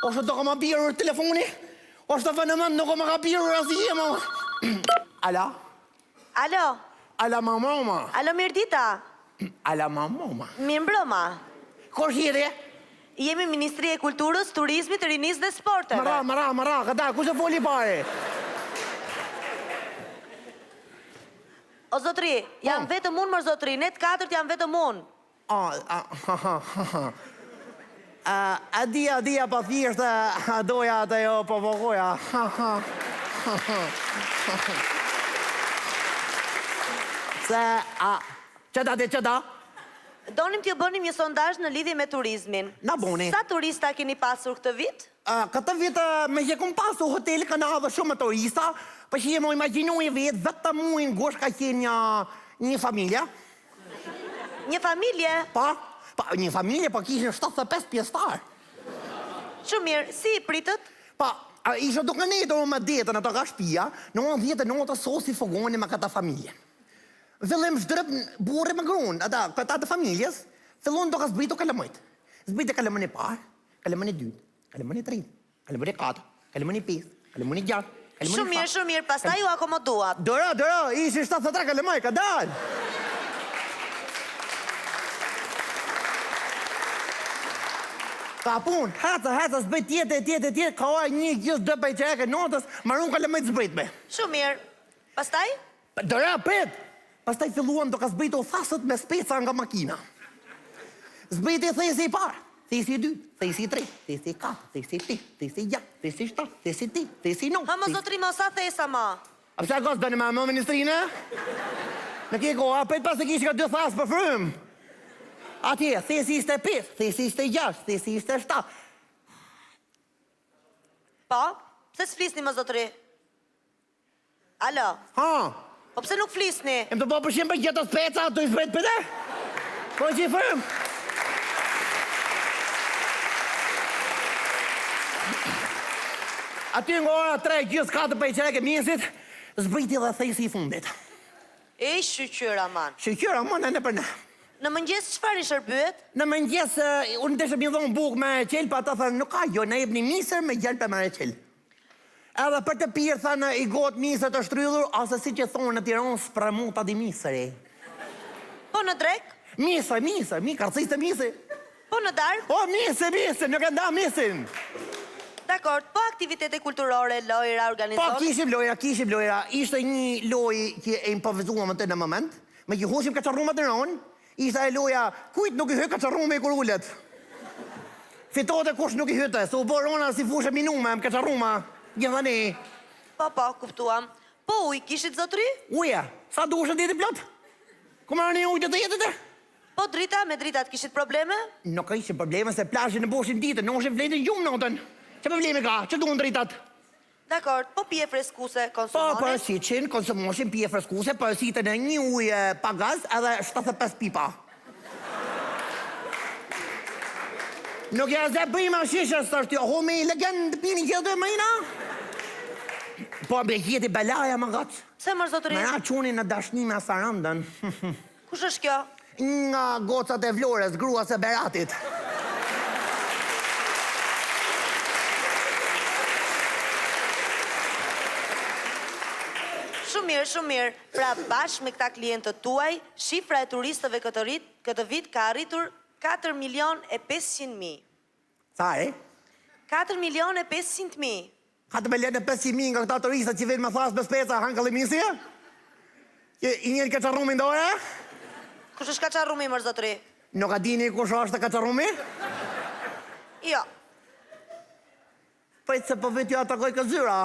Ose do ka ma birur telefoni? Ose të fenomen nuk ka ma ka birur asnjë më. Alo? Alo? Alo mama? Alo, mirë dita? Alo mama? Mirë mbrëma. Kush jete? Jemi Ministri e Kulturës, Turizmit, Rinisë dhe Sporteve. Mara, këta, kush e foli pare? O zotri, jam vetëm unë mërë zotri, ne të katërt jam vetëm unë. Adia pa thjeshtë, doja të jo provokoja. Se, qëta? Donim t'ju bënim një sondazh në lidhje me turizmin. Na boni. Sa turista keni pasur këtë vit? Këtë vit me që kom pasu hotel kanë hadhe shumë turista, për që më imaginu i vetë, vetëm mu i ngosh ka qenë një familje. Një familje? Pa, një familje, pa kishin 75 pjestar. Shumë mirë, si i pritët? Pa, ishe duke ne do me detën ato ka shpia, në 10 notë sosi fogoni me këta familje. Fillim shdrëp burri me grunë, këta të familjes, fillon do ka zbritu kalamajt. Zbritu kalamën e parë, kalamën e dytë, kalamën e tretë, kalamën e katër, kalamën e pesë, kalamën e gjashtë, kalamën e shtë. Shumë mirë, pastaj ju akomoduat. Dora, ishi 73 kalamaj, ka dalë. Ka pun, heca, zbrit tjetë, ka oj një gjithë dë për i qereke notës, marun kalamajt zbrit me. Shumë mirë, pastaj? Dora, prit! Pastaj filluan do ka zbritu thasët me speca nga makina. Zbriti thesi i parë, thesi i dytë, thesi i tretë, thesi i katër, thesi i pesë, thesi i gjashtë, thesi i shtatë, thesi i tetë, thesi i nëntë. Ha më zotri më sa thesa ma? A përsa gosë bëni më ministrinë? Në kje koha, pejt pas të kishë ka 2 thasë për frymë. Atje, thesi ishte 5, thesi ishte 6, thesi ishte 7. Po, pse s'flisni më zotri? Alo? Ha? Po pse nuk flisni? Em të po përshimë për gjithë të speca, të i zbret për te? Po që i fërëm? Aty nga ora 3, gjithë 4 për i qereke mjesit, zbriti dhe thejsi i fundit. E shqyqyra man. Shqyqyra man e në për në. Në mëngjes çfarë i shërbyet? Në mëngjes, unë deshe mi dhonë bukë me qelë, pa ta thënë, nuk ka jo, në jep një misër me gjelë për me qelë. Edhe për të pirë, thënë, i gotë misër të shtrydhur, ose si që thonë në Tiranë, spremuta di misëri. Po në drek? Misër, karcis të misër. Po në darkë? O, misër, nuk e nda misën. Dakor, po aktivitete kulturore, lojra, organizohet? Po, kishim lojra. Ishte një loj që e improvizuam të në moment, me që hoshim kaqarrumat në ronë, ishte e loja, kujt nuk i hë kaqarrume i kurullet. Fitote kush nuk i hyte, se u borona si fushë minume, më kaqarruma. Gjithani. Po, kuptuam. Po uj, kishit zotri? Uja, sa dushë të jeti plot? Kuma në një ujtë të jetet e? Po drita, me dritat kishit probleme? Nuk ka ishë probleme se plashin në boshin ditë, në është vletin gjumë në otën. Që probleme ka? Që duhen dritat? Dakor, po pije freskuse konsumonin? Po, përësicin, konsumoshin pije freskuse, përësitë në një ujë pa gaz edhe 75 pipa. Nuk e zë bëjma shishës të është, ho me i legend pini gjithë dhe mëjna? Po, me jeti belaja më gatë. Se mërë zotëri? Me na quni në dashni me Sarandën. Kush është kjo? Nga gocat e Vlores, gruas e Beratit. Shumë mirë. Pra bashkë me këta klientët tuaj, shifra e turistëve këtë vit ka arritur 4.500.000. Sa e? 4.500.000. 4.500.000 nga këta turistët që venë më thasë me speca hanë këllimisje? I njëri kaqarrumi ndore? Kush është kaqarrumi, mërë zotëri? Nuk a dini kush është kaqarrumi? Jo. Pajtë se po vetë ju atakoj këzyra.